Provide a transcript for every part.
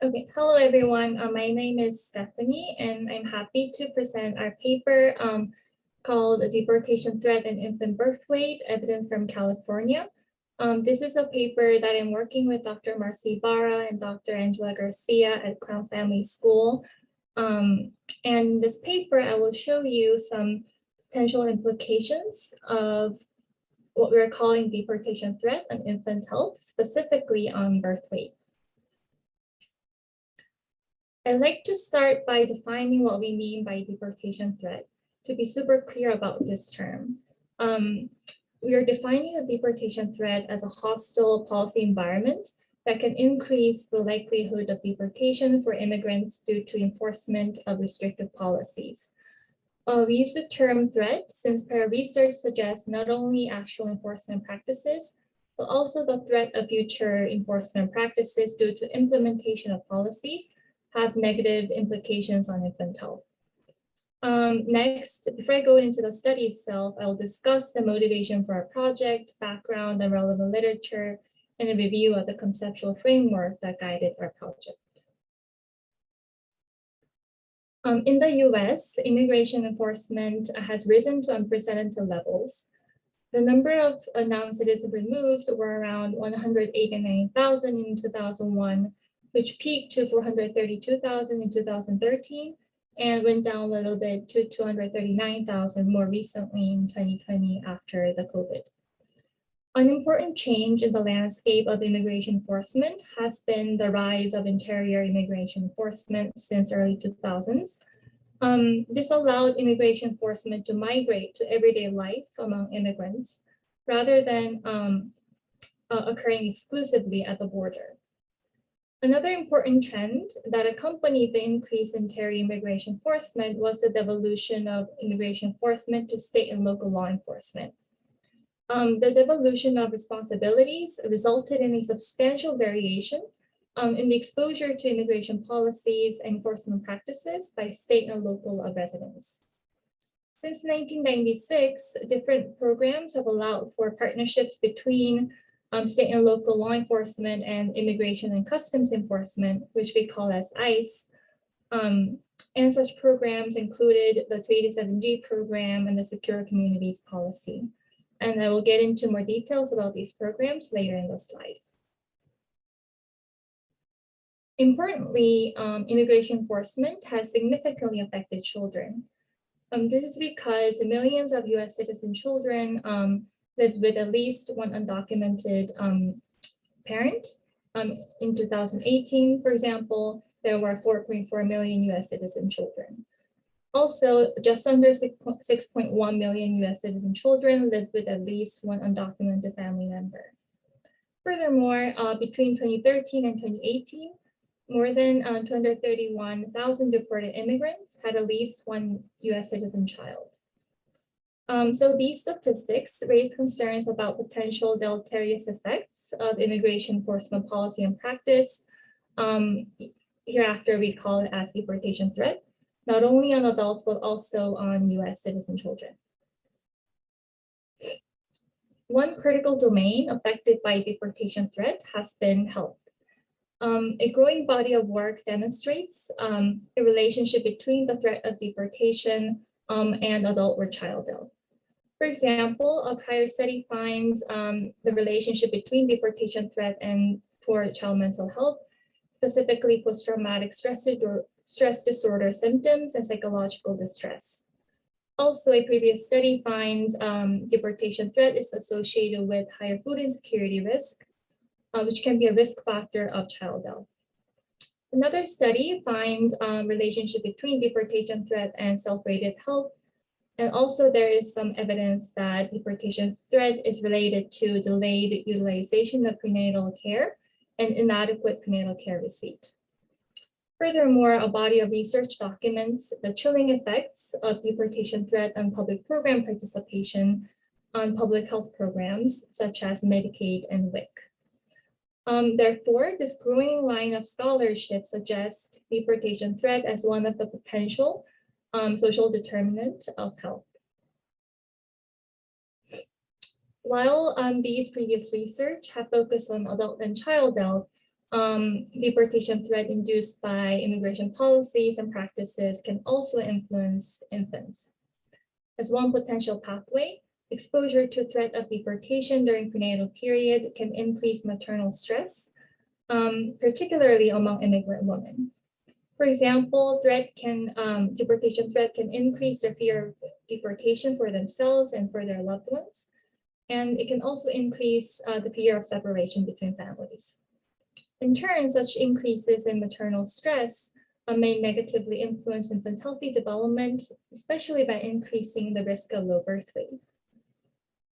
Okay, hello everyone. My name is Stephanie, and I'm happy to present our paper called Deportation Threat and Infant Birth Weight, Evidence from California. This is a paper that I'm working with Dr. Marcy Barra and Dr. Angela Garcia at Crown Family School. And this paper, I will show you some potential implications of what we're calling deportation threat and infant health, specifically on birth weight. I'd like to start by defining what we mean by deportation threat, to be super clear about this term. We are defining a deportation threat as a hostile policy environment that can increase the likelihood of deportation for immigrants due to enforcement of restrictive policies. We use the term threat since prior research suggests not only actual enforcement practices, but also the threat of future enforcement practices due to implementation of policies have negative implications on infant health. Next, before I go into the study itself, I'll discuss the motivation for our project, background and relevant literature, and a review of the conceptual framework that guided our project. In the US, immigration enforcement has risen to unprecedented levels. The number of non-citizens removed were around 189,000 in 2001, which peaked to 432,000 in 2013 and went down a little bit to 239,000 more recently in 2020 after the COVID. An important change in the landscape of immigration enforcement has been the rise of interior immigration enforcement since early 2000s. This allowed immigration enforcement to migrate to everyday life among immigrants rather than occurring exclusively at the border. Another important trend that accompanied the increase in interior immigration enforcement was the devolution of immigration enforcement to state and local law enforcement. The devolution of responsibilities resulted in a substantial variation in the exposure to immigration policies and enforcement practices by state and local residents. Since 1996, different programs have allowed for partnerships between state and local law enforcement and immigration and customs enforcement, which we call as ICE. And such programs included the 287G program and the Secure Communities policy. And I will get into more details about these programs later in the slides. Importantly, immigration enforcement has significantly affected children. This is because millions of US citizen children lived with at least one undocumented parent. In 2018, for example, there were 4.4 million US citizen children. Also, just under 6.1 million US citizen children lived with at least one undocumented family member. Furthermore, between 2013 and 2018, more than 231,000 deported immigrants had at least one US citizen child. So these statistics raise concerns about potential deleterious effects of immigration enforcement policy and practice. Hereafter, we call it as deportation threat, not only on adults, but also on US citizen children. One critical domain affected by deportation threat has been health. A growing body of work demonstrates a relationship between the threat of deportation and adult or child health. For example, a prior study finds the relationship between deportation threat and poor child mental health, specifically post-traumatic stress disorder symptoms and psychological distress. Also, a previous study finds deportation threat is associated with higher food insecurity risk, which can be a risk factor of child health. Another study finds relationship between deportation threat and self-rated health. And also there is some evidence that deportation threat is related to delayed utilization of prenatal care and inadequate prenatal care receipt. Furthermore, a body of research documents the chilling effects of deportation threat on public program participation on public health programs such as Medicaid and WIC. Therefore, this growing line of scholarship suggests deportation threat as one of the potential social determinants of health. While these previous research have focused on adult and child health, deportation threat induced by immigration policies and practices can also influence infants. As one potential pathway, exposure to threat of deportation during prenatal period can increase maternal stress, particularly among immigrant women. For example, deportation threat can increase their fear of deportation for themselves and for their loved ones. And it can also increase the fear of separation between families. In turn, such increases in maternal stress may negatively influence infant healthy development, especially by increasing the risk of low birth weight.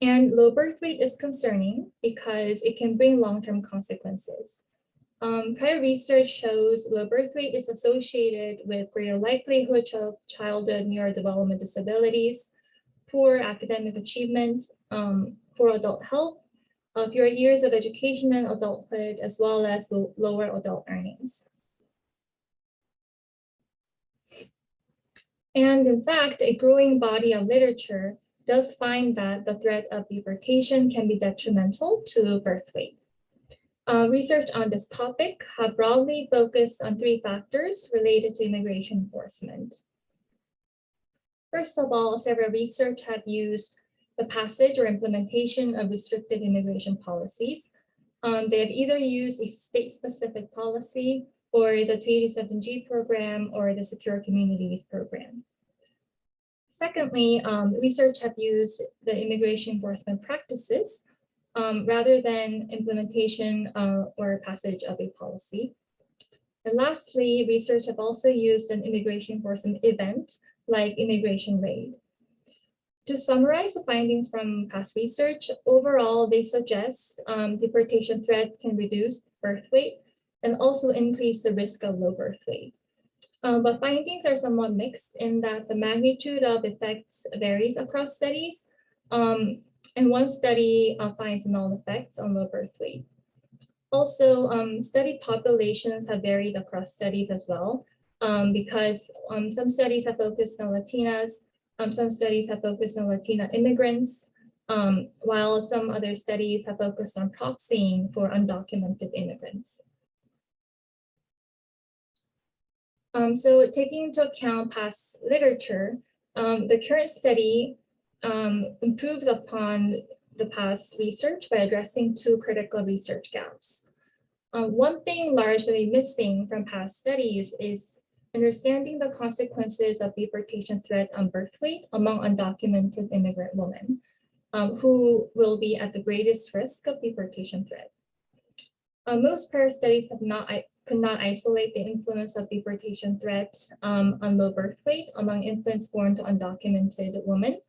And low birth weight is concerning because it can bring long-term consequences. Prior research shows low birth weight is associated with greater likelihood of childhood neurodevelopmental disabilities, poor academic achievement, poor adult health, fewer years of education and adulthood, as well as lower adult earnings. And in fact, a growing body of literature does find that the threat of deportation can be detrimental to birth weight. Research on this topic have broadly focused on three factors related to immigration enforcement. First of all, several research have used the passage or implementation of restrictive immigration policies. They have either used a state-specific policy or the 287G program or the Secure Communities program. Secondly, research have used the immigration enforcement practices rather than implementation or passage of a policy. And lastly, research have also used an immigration enforcement event like immigration raid. To summarize the findings from past research, overall, they suggest deportation threat can reduce birth weight and also increase the risk of low birth weight. But findings are somewhat mixed in that the magnitude of effects varies across studies, and one study finds null effects on low birth weight. Also, study populations have varied across studies as well, because some studies have focused on Latinas, some studies have focused on Latina immigrants, while some other studies have focused on proxying for undocumented immigrants. So taking into account past literature, the current study improves upon the past research by addressing two critical research gaps. One thing largely missing from past studies is understanding the consequences of deportation threat on birth weight among undocumented immigrant women, who will be at the greatest risk of deportation threat. Most prior studies could not isolate the influence of deportation threat on low birth weight among infants born to undocumented women,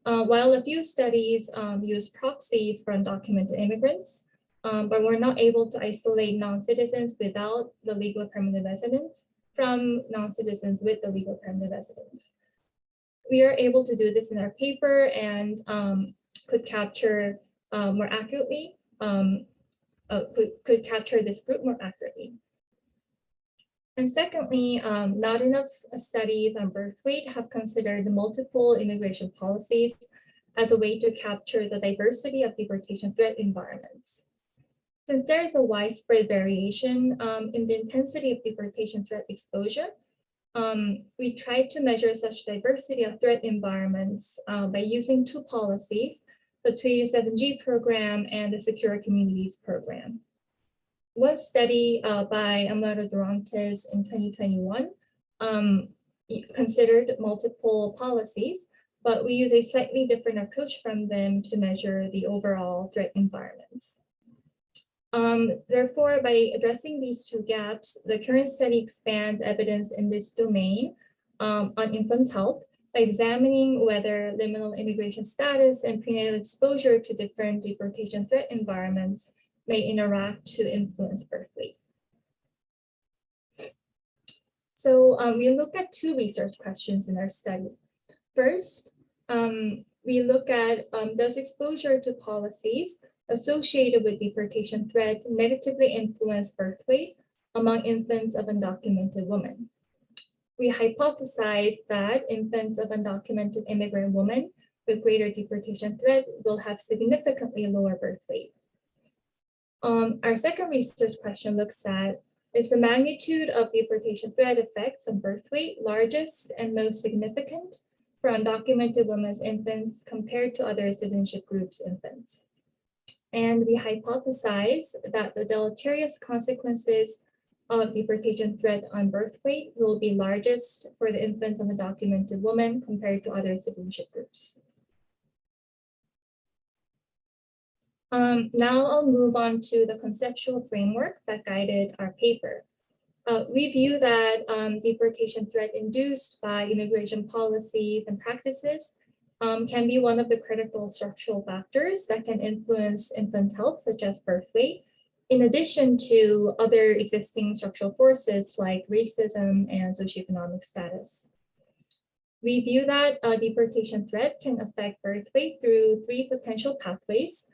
while a few studies use proxies for undocumented immigrants, but were not able to isolate non-citizens without the legal permanent residence from non-citizens with the legal permanent residence. We are able to do this in our paper and could capture more accurately, could capture this group more accurately. And secondly, not enough studies on birth weight have considered multiple immigration policies as a way to capture the diversity of deportation threat environments. Since there is a widespread variation in the intensity of deportation threat exposure, we tried to measure such diversity of threat environments by using two policies, the 287G program and the Secure Communities program. One study by Amaro Durantes in 2021 considered multiple policies, but we use a slightly different approach from them to measure the overall threat environments. Therefore, by addressing these two gaps, the current study expands evidence in this domain on infant health by examining whether liminal immigration status and prenatal exposure to different deportation threat environments may interact to influence birth weight. So we look at two research questions in our study. First, we look at does exposure to policies associated with deportation threat negatively influence birth weight among infants of undocumented women. We hypothesize that infants of undocumented immigrant women with greater deportation threat will have significantly lower birth weight. Our second research question looks at, is the magnitude of deportation threat effects on birth weight largest and most significant for undocumented women's infants compared to other citizenship groups' infants? And we hypothesize that the deleterious consequences of deportation threat on birth weight will be largest for the infants of undocumented women compared to other citizenship groups. Now I'll move on to the conceptual framework that guided our paper. We view that deportation threat induced by immigration policies and practices can be one of the critical structural factors that can influence infant health, such as birth weight, in addition to other existing structural forces like racism and socioeconomic status. We view that deportation threat can affect birth weight through three potential pathways,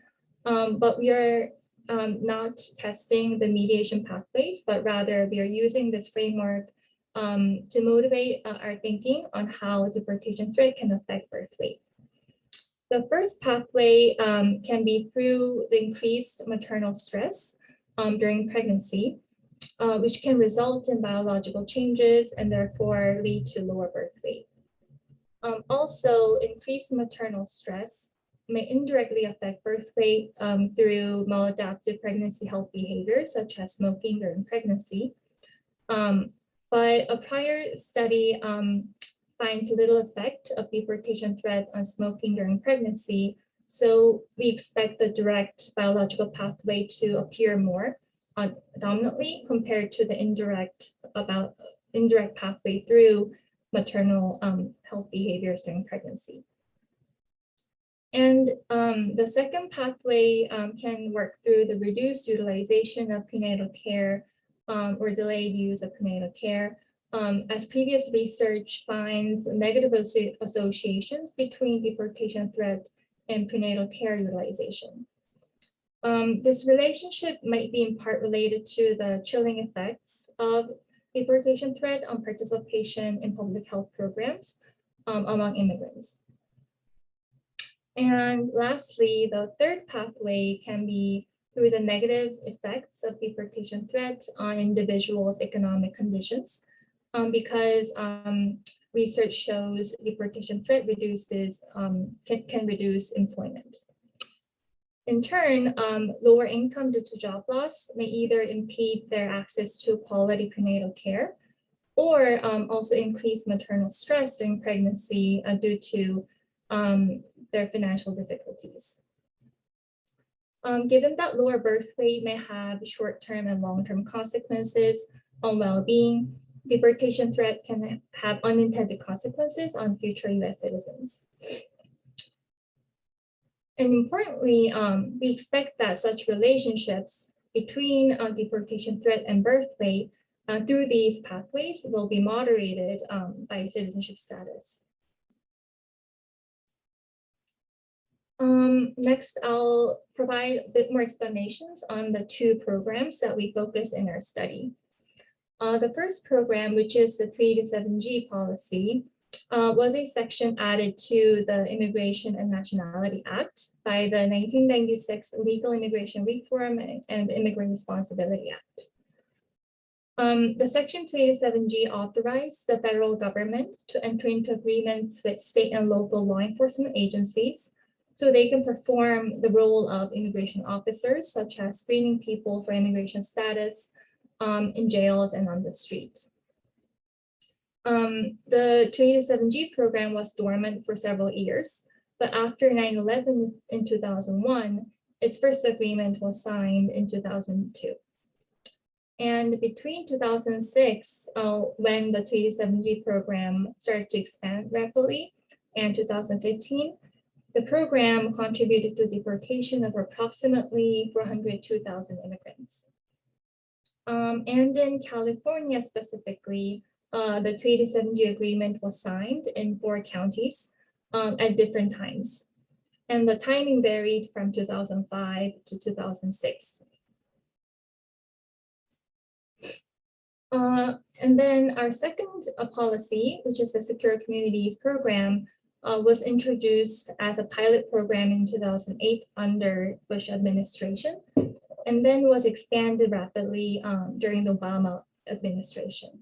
but we are not testing the mediation pathways, but rather we are using this framework to motivate our thinking on how deportation threat can affect birth weight. The first pathway can be through the increased maternal stress during pregnancy, which can result in biological changes and therefore lead to lower birth weight. Also, increased maternal stress may indirectly affect birth weight through maladaptive pregnancy health behaviors, such as smoking during pregnancy. But a prior study finds little effect of deportation threat on smoking during pregnancy, so we expect the direct biological pathway to appear more dominantly compared to the indirect pathway through maternal health behaviors during pregnancy. And the second pathway can work through the reduced utilization of prenatal care or delayed use of prenatal care, as previous research finds negative associations between deportation threat and prenatal care utilization. This relationship might be in part related to the chilling effects of deportation threat on participation in public health programs among immigrants. And lastly, the third pathway can be through the negative effects of deportation threats on individuals' economic conditions, because research shows deportation threat can reduce employment. In turn, lower income due to job loss may either impede their access to quality prenatal care or also increase maternal stress during pregnancy due to their financial difficulties. Given that lower birth weight may have short-term and long-term consequences on well-being, deportation threat can have unintended consequences on future US citizens. And importantly, we expect that such relationships between deportation threat and birth weight through these pathways will be moderated by citizenship status. Next, I'll provide a bit more explanations on the two programs that we focus in our study. The first program, which is the 387G policy, was a section added to the Immigration and Nationality Act by the 1996 Legal Immigration Reform and Immigrant Responsibility Act. The Section 287G authorized the federal government to enter into agreements with state and local law enforcement agencies so they can perform the role of immigration officers, such as screening people for immigration status in jails and on the street. The 287G program was dormant for several years, but after 9/11 in 2001, its first agreement was signed in 2002. And between 2006, when the 287G program started to expand rapidly, and 2015, the program contributed to deportation of approximately 402,000 immigrants. And in California specifically, the 287G agreement was signed in 4 counties at different times. And the timing varied from 2005 to 2006. And then our second policy, which is the Secure Communities program, was introduced as a pilot program in 2008 under Bush administration. and then was expanded rapidly during the Obama administration.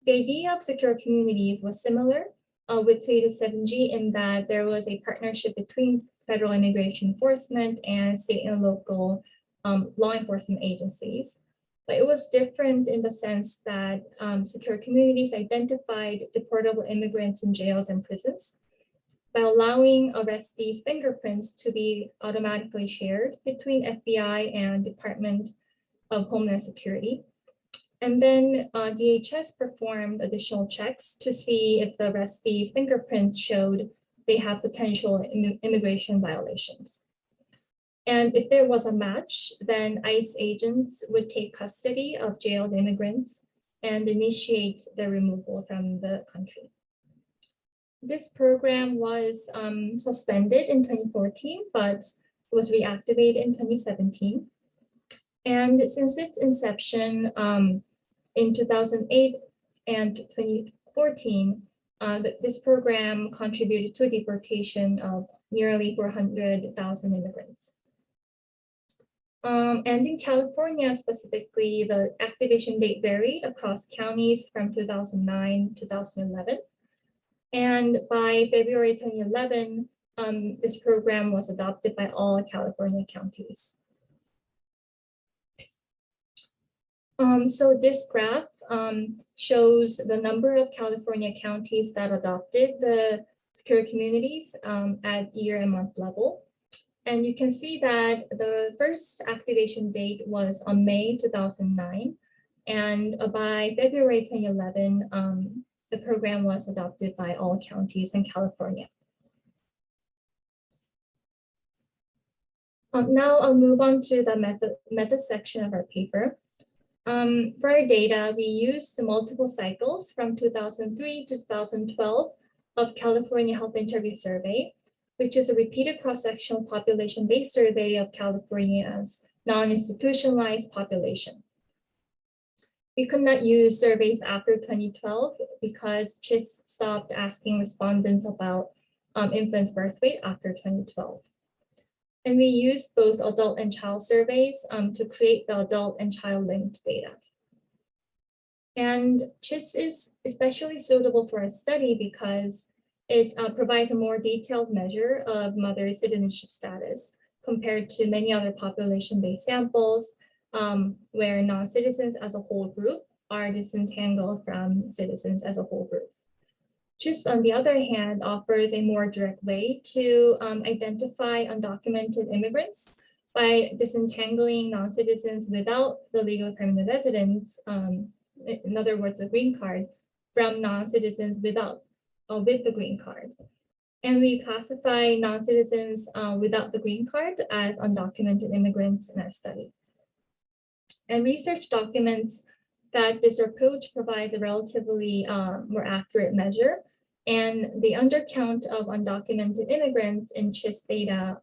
The idea of secure communities was similar with 327G in that there was a partnership between federal immigration enforcement and state and local law enforcement agencies. But it was different in the sense that secure communities identified deportable immigrants in jails and prisons by allowing arrestees' fingerprints to be automatically shared between FBI and Department of Homeland Security. And then DHS performed additional checks to see if the arrestees' fingerprints showed they have potential immigration violations. And if there was a match, then ICE agents would take custody of jailed immigrants and initiate their removal from the country. This program was suspended in 2014, but was reactivated in 2017. And since its inception in 2008 and 2014, this program contributed to a deportation of nearly 400,000 immigrants. And in California specifically, the activation date varied across counties from 2009 to 2011. And by February 2011, this program was adopted by all California counties. So this graph shows the number of California counties that adopted the secure communities at year and month level. And you can see that the first activation date was on May 2009. And by February 2011, the program was adopted by all counties in California. Now I'll move on to the method section of our paper. For our data, we used multiple cycles from 2003 to 2012 of California Health Interview Survey, which is a repeated cross-sectional population-based survey of California's non-institutionalized population. We could not use surveys after 2012 because CHIS stopped asking respondents about infants' birth weight after 2012. And we used both adult and child surveys to create the adult and child linked data. And CHIS is especially suitable for our study because it provides a more detailed measure of mother citizenship status compared to many other population-based samples where non-citizens as a whole group are disentangled from citizens as a whole group. CHIS, on the other hand, offers a more direct way to identify undocumented immigrants by disentangling non-citizens without the legal permanent residence, in other words, the green card, from non-citizens with the green card. And we classify non-citizens without the green card as undocumented immigrants in our study. And research documents that this approach provides a relatively more accurate measure, and the undercount of undocumented immigrants in CHIS data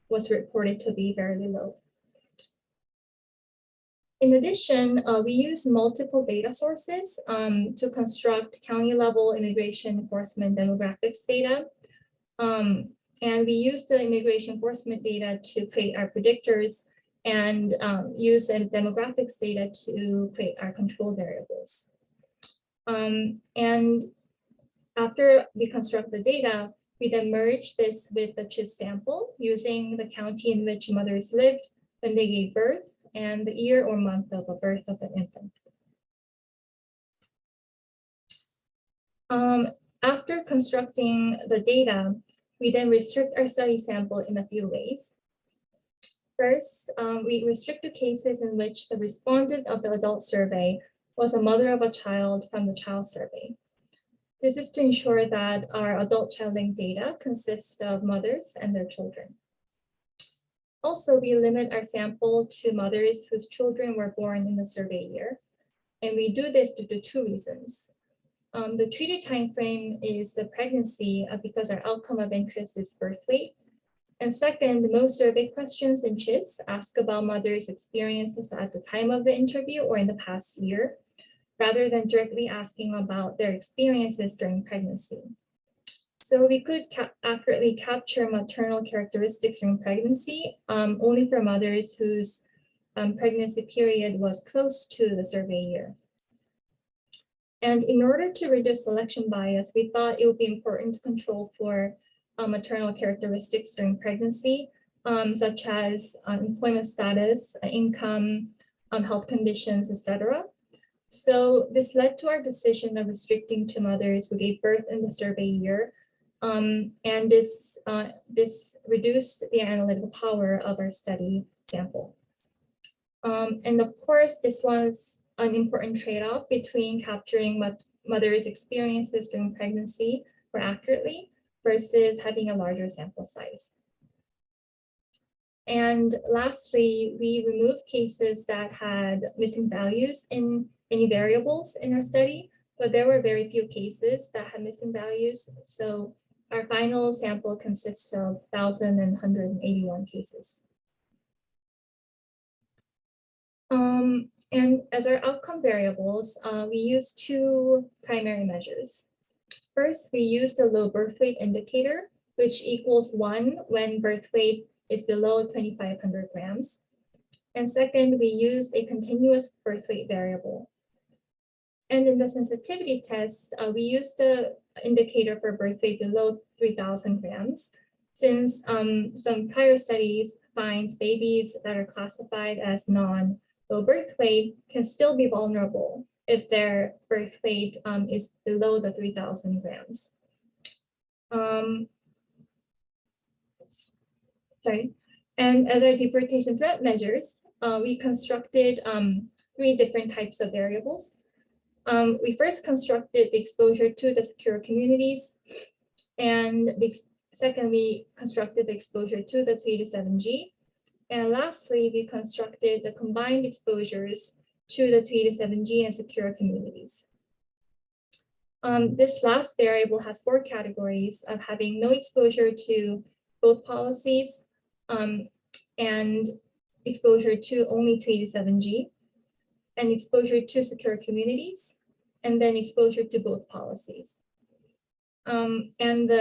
was reported to be very low. In addition, we use multiple data sources to construct county-level immigration enforcement demographics data. And we use the immigration enforcement data to create our predictors and use the demographics data to create our control variables. And after we construct the data, we then merge this with the CHIS sample using the county in which mothers lived when they gave birth and the year or month of the birth of the infant. After constructing the data, we then restrict our study sample in a few ways. First, we restrict the cases in which the respondent of the adult survey was a mother of a child from the child survey. This is to ensure that our adult child linked data consists of mothers and their children. Also, we limit our sample to mothers whose children were born in the survey year. And we do this due to two reasons. The treated time frame is the pregnancy because our outcome of interest is birth weight. And second, most survey questions in CHIS ask about mothers' experiences at the time of the interview or in the past year, rather than directly asking about their experiences during pregnancy. So we could accurately capture maternal characteristics during pregnancy only for mothers whose pregnancy period was close to the survey year. And in order to reduce selection bias, we thought it would be important to control for maternal characteristics during pregnancy, such as employment status, income, health conditions, etc. So this led to our decision of restricting to mothers who gave birth in the survey year, and this reduced the analytical power of our study sample. And of course, this was an important trade-off between capturing mothers' experiences during pregnancy more accurately versus having a larger sample size. And lastly, we removed cases that had missing values in any variables in our study, but there were very few cases that had missing values. So our final sample consists of 1,181 cases. And as our outcome variables, we use two primary measures. First, we use the low birth weight indicator, which equals 1 when birth weight is below 2,500 grams. And second, we use a continuous birth weight variable. And in the sensitivity test, we use the indicator for birth weight below 3,000 grams, since some prior studies find babies that are classified as non-low birth weight can still be vulnerable if their birth weight is below the 3,000 grams. And as our deportation threat measures, we constructed 3 different types of variables. We first constructed the exposure to the secure communities, and second, we constructed the exposure to the 387G. And lastly, we constructed the combined exposures to the 387G and secure communities. This last variable has 4 categories of having no exposure to both policies and exposure to only 387G, and exposure to secure communities, and then exposure to both policies. And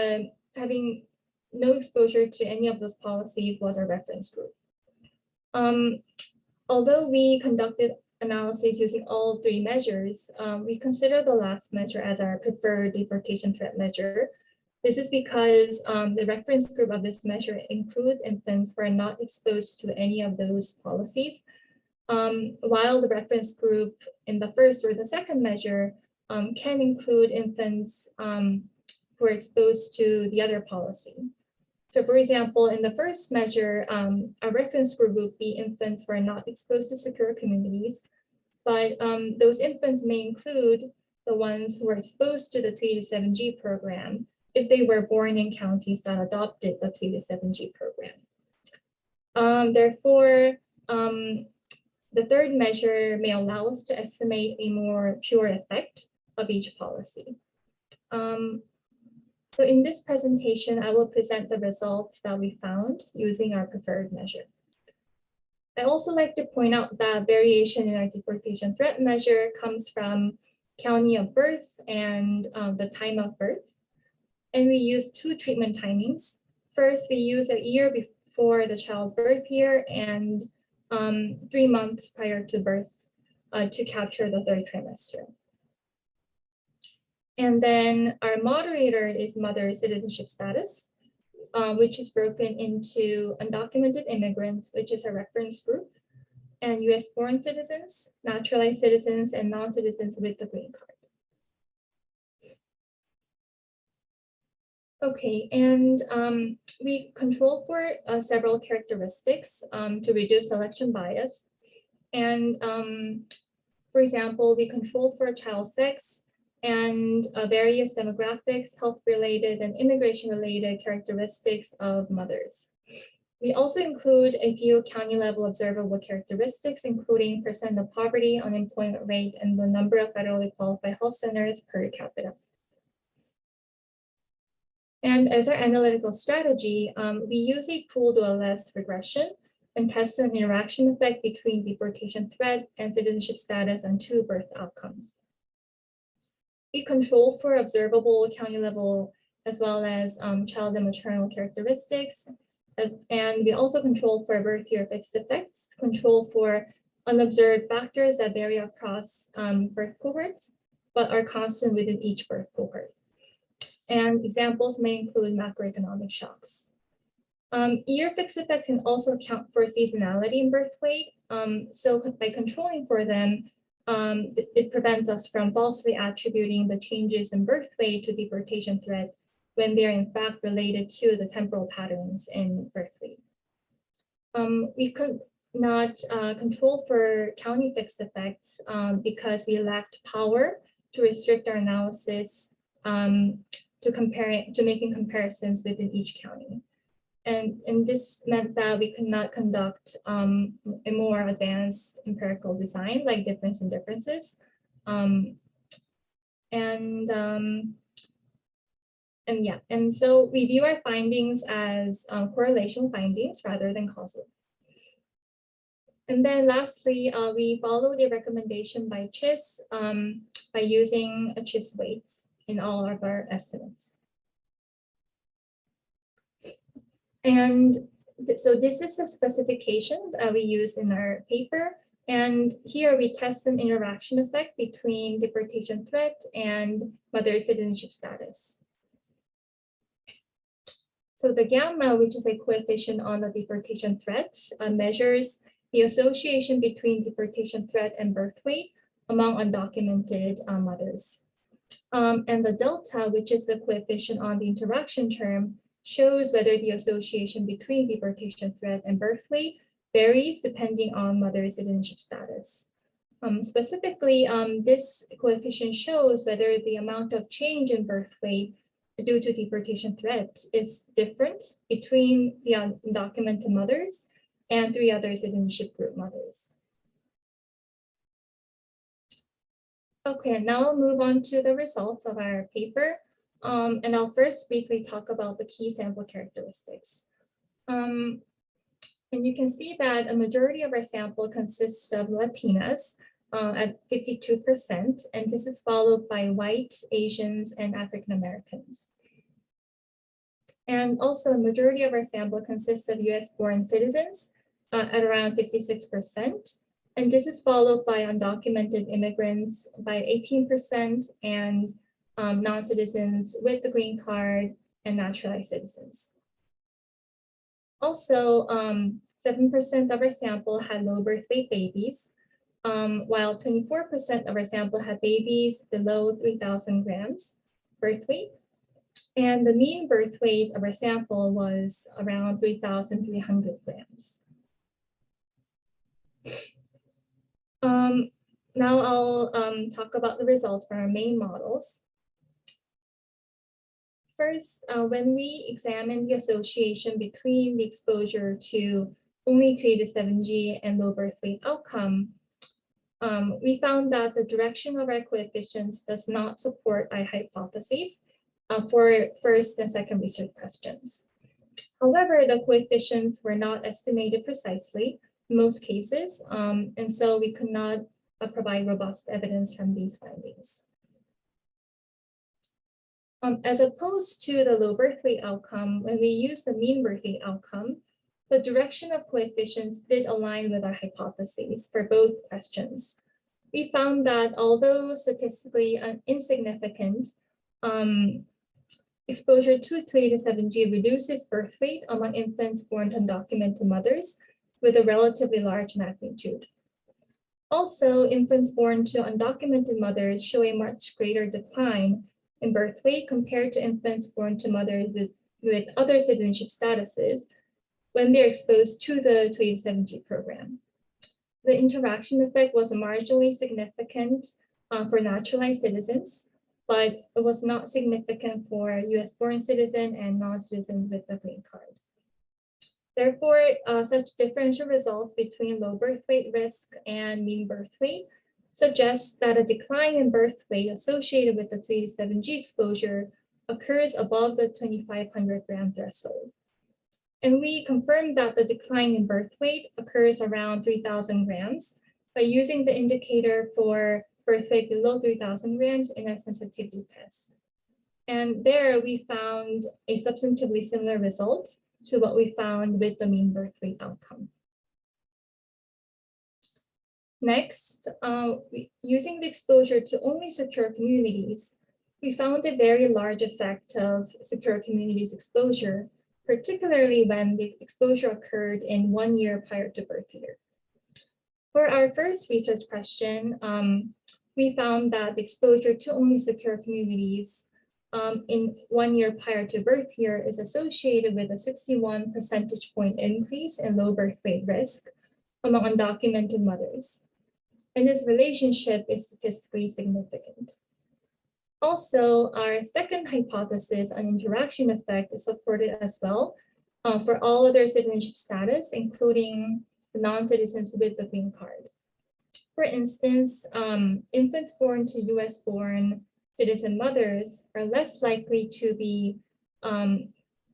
having no exposure to any of those policies was our reference group. Although we conducted analyses using all 3 measures, we consider the last measure as our preferred deportation threat measure. This is because the reference group of this measure includes infants who are not exposed to any of those policies, while the reference group in the first or the second measure can include infants who are exposed to the other policy. So for example, in the first measure, our reference group would be infants who are not exposed to secure communities, but those infants may include the ones who are exposed to the 387G program if they were born in counties that adopted the 387G program. Therefore, the third measure may allow us to estimate a more pure effect of each policy. So in this presentation, I will present the results that we found using our preferred measure. I also like to point out that variation in our deportation threat measure comes from county of birth and the time of birth. And we use 2 treatment timings. First, we use a year before the child's birth year and 3 months prior to birth to capture the 3rd trimester. And then our moderator is mother citizenship status, which is broken into undocumented immigrants, which is a reference group, and US born citizens, naturalized citizens, and non-citizens with the green card. Okay, and we control for several characteristics to reduce selection bias. And for example, we control for child sex and various demographics, health-related and immigration-related characteristics of mothers. We also include a few county-level observable characteristics, including percent of poverty, unemployment rate, and the number of federally qualified health centers per capita. And as our analytical strategy, we use a pooled OLS regression and test an interaction effect between deportation threat and citizenship status on 2 birth outcomes. We control for observable county level as well as child and maternal characteristics. And we also control for birth year fixed effects, control for unobserved factors that vary across birth cohorts, but are constant within each birth cohort. And examples may include macroeconomic shocks. Year fixed effects can also account for seasonality in birth weight. So by controlling for them, it prevents us from falsely attributing the changes in birth weight to deportation threat when they are in fact related to the temporal patterns in birth weight. We could not control for county fixed effects because we lacked power to restrict our analysis to making comparisons within each county. And this meant that we could not conduct a more advanced empirical design like difference in differences. And so we view our findings as correlation findings rather than causal. And then lastly, we follow the recommendation by CHIS by using a CHIS weights in all of our estimates. And so this is the specification that we use in our paper. And here we test an interaction effect between deportation threat and mother citizenship status. So the gamma, which is a coefficient on the deportation threat, measures the association between deportation threat and birth weight among undocumented mothers. And the delta, which is the coefficient on the interaction term, shows whether the association between deportation threat and birth weight varies depending on mother citizenship status. Specifically, this coefficient shows whether the amount of change in birth weight due to deportation threat is different between the undocumented mothers and 3 other citizenship group mothers. Okay, now I'll move on to the results of our paper. And I'll first briefly talk about the key sample characteristics. And you can see that a majority of our sample consists of Latinas at 52%, and this is followed by white, Asians, and African Americans. And also a majority of our sample consists of US-born citizens at around 56%. And this is followed by undocumented immigrants by 18% and non-citizens with the green card and naturalized citizens. Also, 7% of our sample had low birth weight babies, while 24% of our sample had babies below 3,000 grams birth weight. And the mean birth weight of our sample was around 3,300 grams. Now I'll talk about the results for our main models. First, when we examine the association between the exposure to only 3 to 7G and low birth weight outcome, we found that the direction of our coefficients does not support our hypotheses for first and second research questions. However, the coefficients were not estimated precisely in most cases, and so we could not provide robust evidence from these findings. As opposed to the low birth weight outcome, when we use the mean birth weight outcome, the direction of coefficients did align with our hypotheses for both questions. We found that although statistically insignificant, exposure to 3 to 7G reduces birth weight among infants born to undocumented mothers with a relatively large magnitude. Also, infants born to undocumented mothers show a much greater decline in birth weight compared to infants born to mothers with other citizenship statuses when they're exposed to the 3 to 7G program. The interaction effect was marginally significant for naturalized citizens, but it was not significant for US-born citizen and non-citizens with a green card. Therefore, such differential results between low birth weight risk and mean birth weight suggests that a decline in birth weight associated with the 3 to 7G exposure occurs above the 2,500 gram threshold. And we confirmed that the decline in birth weight occurs around 3,000 grams by using the indicator for birth weight below 3,000 grams in our sensitivity test. And there we found a substantively similar result to what we found with the mean birth weight outcome. Next, using the exposure to only secure communities, we found a very large effect of secure communities exposure, particularly when the exposure occurred in 1 year prior to birth year. For our first research question, we found that the exposure to only secure communities in 1 year prior to birth year is associated with a 61 percentage point increase in low birth weight risk among undocumented mothers. And this relationship is statistically significant. Also, our second hypothesis on interaction effect is supported as well for all other citizenship status, including the non-citizens with the green card. For instance, infants born to US-born citizen mothers are less likely to be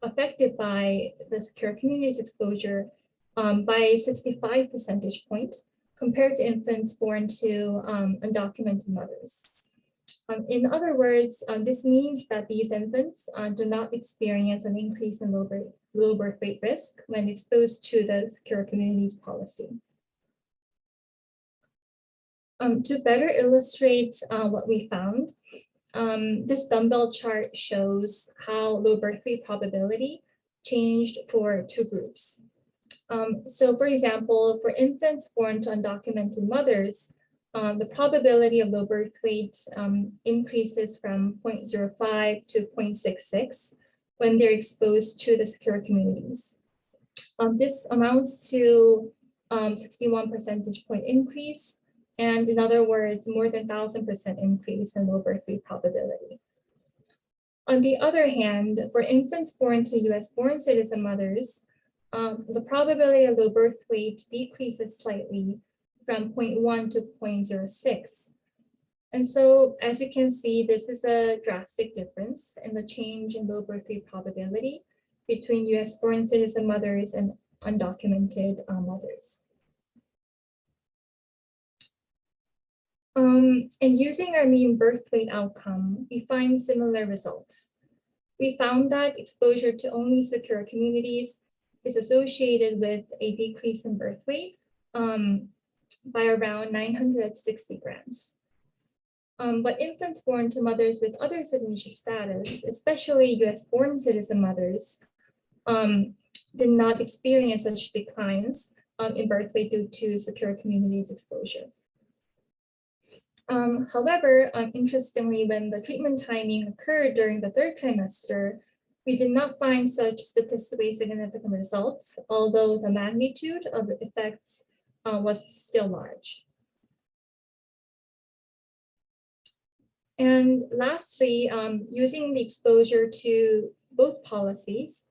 affected by the secure communities exposure by 65 percentage point compared to infants born to undocumented mothers. In other words, this means that these infants do not experience an increase in low birth weight risk when exposed to the secure communities policy. To better illustrate what we found, this dumbbell chart shows how low birth weight probability changed for two groups. So for example, for infants born to undocumented mothers, the probability of low birth weight increases from 0.05 to 0.66 when they're exposed to the secure communities. This amounts to 61 percentage point increase, and in other words, more than 1,000% increase in low birth weight probability. On the other hand, for infants born to US-born citizen mothers, the probability of low birth weight decreases slightly from 0.1 to 0.06. And so, as you can see, this is a drastic difference in the change in low birth weight probability between US-born citizen mothers and undocumented mothers. And using our mean birth weight outcome, we find similar results. We found that exposure to only secure communities is associated with a decrease in birth weight by around 960 grams. But infants born to mothers with other citizenship status, especially US-born citizen mothers, did not experience such declines in birth weight due to secure communities exposure. However, interestingly, when the treatment timing occurred during the third trimester, we did not find such statistically significant results, although the magnitude of the effects was still large. And lastly, using the exposure to both policies,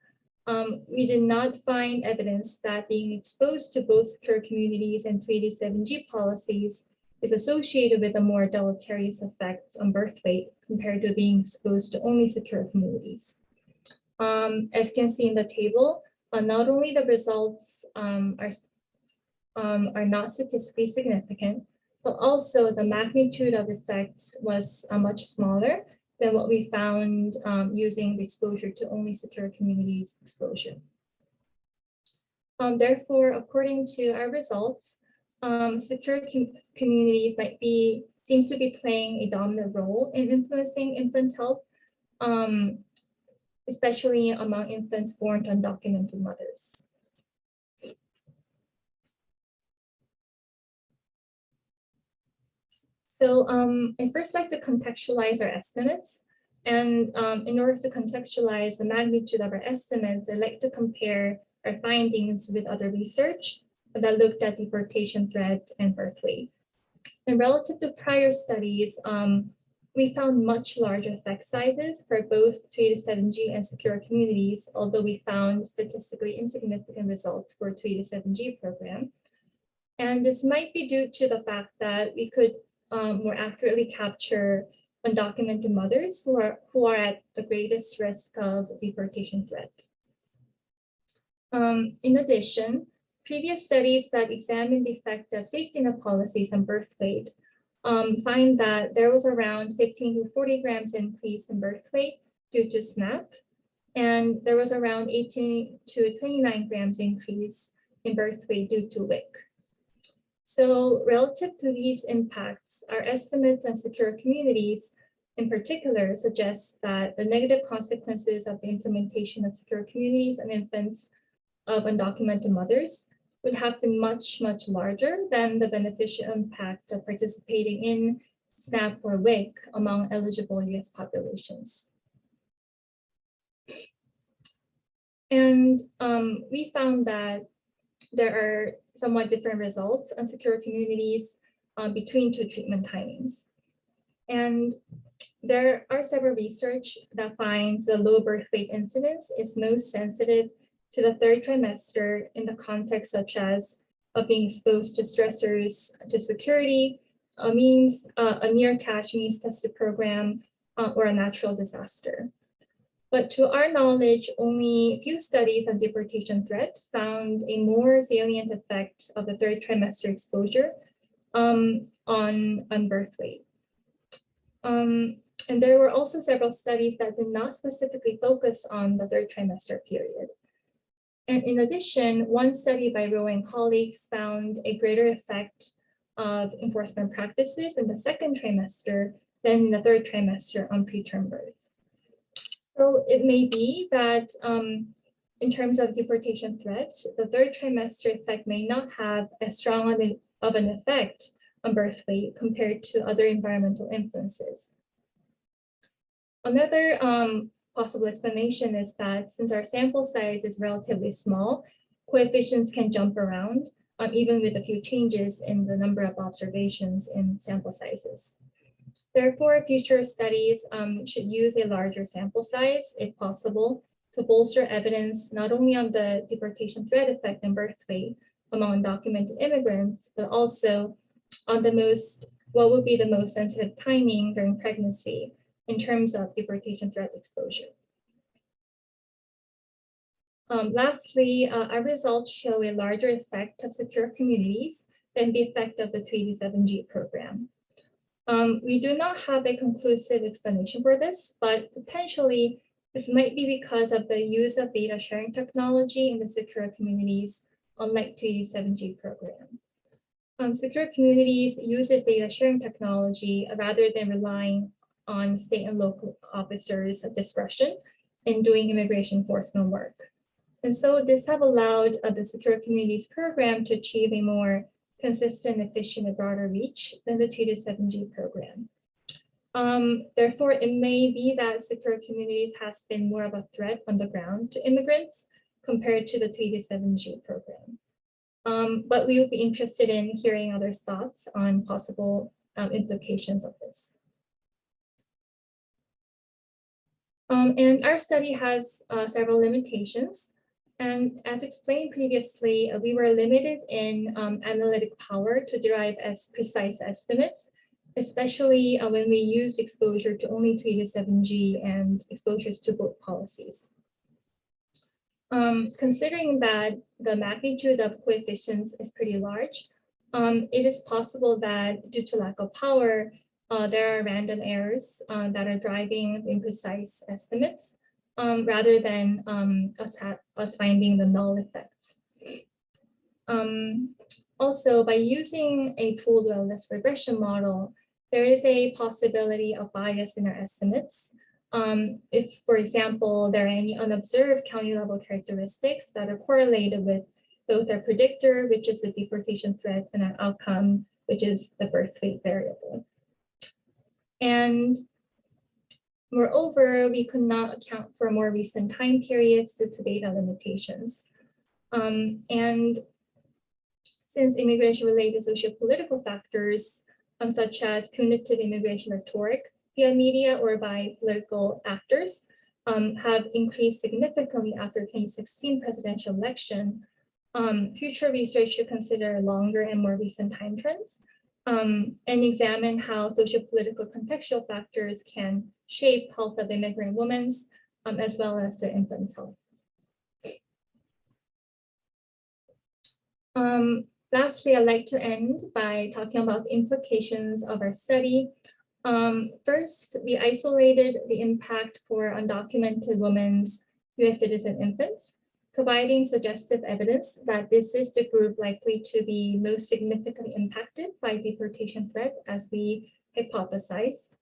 we did not find evidence that being exposed to both secure communities and 287G policies is associated with a more deleterious effect on birth weight compared to being exposed to only secure communities. As you can see in the table, not only the results are not statistically significant, but also the magnitude of effects was much smaller than what we found using the exposure to only secure communities exposure. Therefore, according to our results, secure communities seems to be playing a dominant role in influencing infant health, especially among infants born to undocumented mothers. So I'd first like to contextualize our estimates. And in order to contextualize the magnitude of our estimates, I'd like to compare our findings with other research that looked at deportation threat and birth weight. And relative to prior studies, we found much larger effect sizes for both 287G and secure communities, although we found statistically insignificant results for 287G program. And this might be due to the fact that we could more accurately capture undocumented mothers who are at the greatest risk of deportation threat. In addition, previous studies that examined the effect of safety net policies on birth weight find that there was around 15 to 40 grams increase in birth weight due to SNAP, and there was around 18 to 29 grams increase in birth weight due to WIC. So relative to these impacts, our estimates on secure communities in particular suggest that the negative consequences of the implementation of secure communities and infants of undocumented mothers would have been much, much larger than the beneficial impact of participating in SNAP or WIC among eligible US populations. And we found that there are somewhat different results on secure communities between two treatment timings. And there are several research that finds the low birth weight incidence is most sensitive to the third trimester in the context such as of being exposed to stressors to security, a near cash means tested program, or a natural disaster. But to our knowledge, only a few studies on deportation threat found a more salient effect of the third trimester exposure on birth weight. And there were also several studies that did not specifically focus on the third trimester period. And in addition, one study by Rowe and colleagues found a greater effect of enforcement practices in the second trimester than in the third trimester on preterm birth. So it may be that in terms of deportation threats, the third trimester effect may not have as strong of an effect on birth weight compared to other environmental influences. Another possible explanation is that since our sample size is relatively small, coefficients can jump around even with a few changes in the number of observations in sample sizes. Therefore, future studies should use a larger sample size, if possible, to bolster evidence not only on the deportation threat effect and birth weight among undocumented immigrants, but also on what would be the most sensitive timing during pregnancy in terms of deportation threat exposure. Lastly, our results show a larger effect of secure communities than the effect of the 3D7G program. We do not have a conclusive explanation for this, but potentially this might be because of the use of data sharing technology in the secure communities, unlike 3D7G program. Secure communities uses data sharing technology rather than relying on state and local officers' discretion in doing immigration enforcement work. And so this have allowed the secure communities program to achieve a more consistent, efficient, and broader reach than the 3D7G program. Therefore, it may be that secure communities has been more of a threat on the ground to immigrants compared to the 3D7G program. But we would be interested in hearing others' thoughts on possible implications of this. And our study has several limitations. And as explained previously, we were limited in analytic power to derive as precise estimates, especially when we used exposure to only 3D7G and exposures to both policies. Considering that the magnitude of coefficients is pretty large, it is possible that due to lack of power, there are random errors that are driving imprecise estimates rather than us finding the null effects. Also, by using a pooled wellness regression model, there is a possibility of bias in our estimates. If, for example, there are any unobserved county level characteristics that are correlated with both our predictor, which is the deportation threat, and our outcome, which is the birth weight variable. And moreover, we could not account for more recent time periods due to data limitations. And since immigration-related socio-political factors, such as punitive immigration rhetoric via media or by political actors, have increased significantly after 2016 presidential election, future research should consider longer and more recent time trends and examine how socio-political contextual factors can shape health of immigrant women as well as their infant health. Lastly, I'd like to end by talking about the implications of our study First, we isolated the impact for undocumented women's US citizen infants, providing suggestive evidence that this is the group likely to be most significantly impacted by deportation threat, as we hypothesized.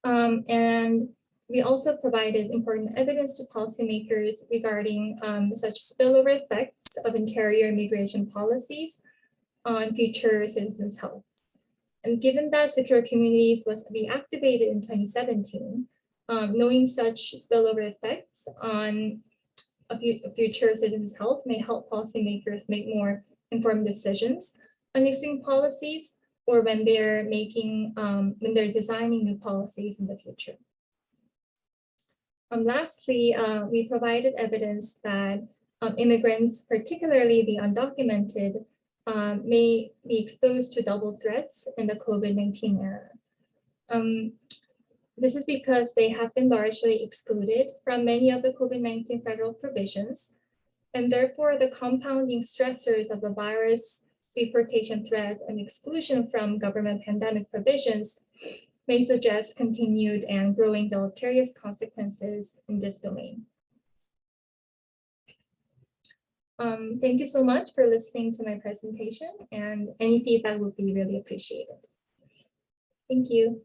And we also provided important evidence to policymakers regarding such spillover effects of interior immigration policies on future citizens' health. And given that Secure Communities was reactivated in 2017, knowing such spillover effects on future citizens' health may help policymakers make more informed decisions on existing policies or when they're designing new policies in the future. Lastly, we provided evidence that immigrants, particularly the undocumented, may be exposed to double threats in the COVID-19 era. This is because they have been largely excluded from many of the COVID-19 federal provisions, and therefore the compounding stressors of the virus, deportation threat, and exclusion from government pandemic provisions may suggest continued and growing deleterious consequences in this domain. Thank you so much for listening to my presentation, and any feedback would be really appreciated. Thank you.